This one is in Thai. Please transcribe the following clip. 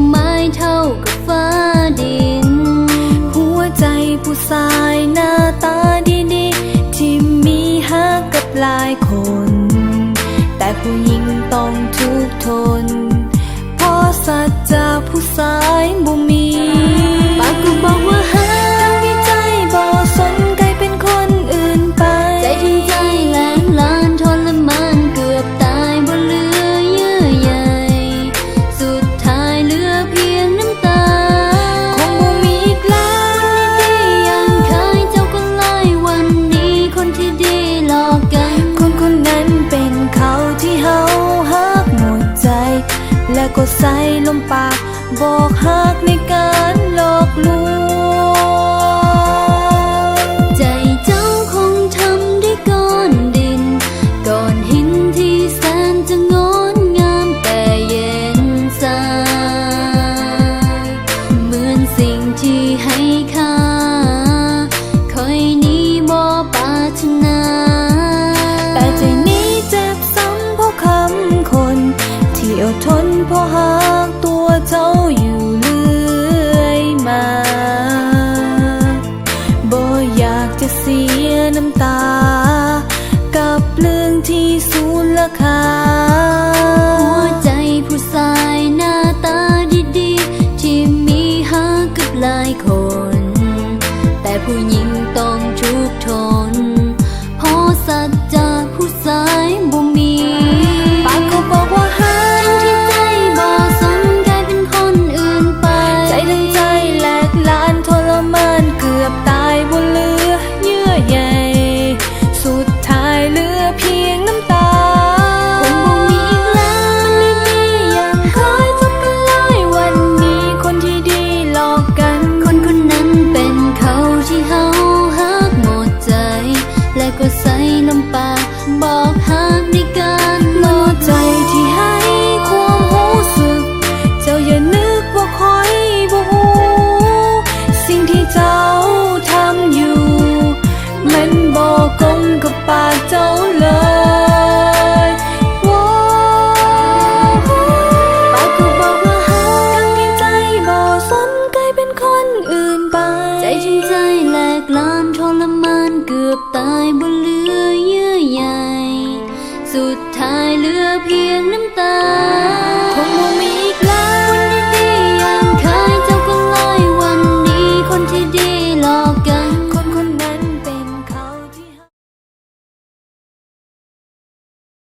หมายเท่ากับฟ้าดินหัวใจผู้ชายหน้าตาดีๆที่มีฮักกับหลายคนแต่ผู้หญิงต้องทุกข์ทนเพราะสัจจะผู้ชายบ่มีปากก็บอกว่าฮักทั้งที่ใจบ่สนใครเป็นคนอื่นไปใจถึงใจแหลมล้านทรมานเกือบตายบ่เหลือเยื่อใยสุดท้ายเหลือเพียงน้ำตาคงบ่มีอีกแล้ววันดีๆยังเคยเจ้าก็ไล่วันนี้คนที่ดีหลอกกันคนนั้นเป็นเขาที่เฮาฮักหมดใจและก็ใส่ลมปากบอกฮักในการหลอกลวงใจเจ้าคงทำด้วยก้อนดินก้อนหินที่แสนจะงดงามแต่เย็นชาเหมือนสิ่งที่ให้ค่าคอยนี้บ่ปรารถนาแต่ใจนี้เจ็บซ้ำเพราะคำคนที่อดทนเพราะฮักตัวเจ้าอยู่เรื่อยมาบ่อยากจะเสียน้ำตากับเรื่องที่สูญราคาหัวใจผู้ชายหน้าตาดีๆที่มีฮักกับหลายคนแต่ผู้หญิงต้องทุกข์ทนเพราะสัจจะ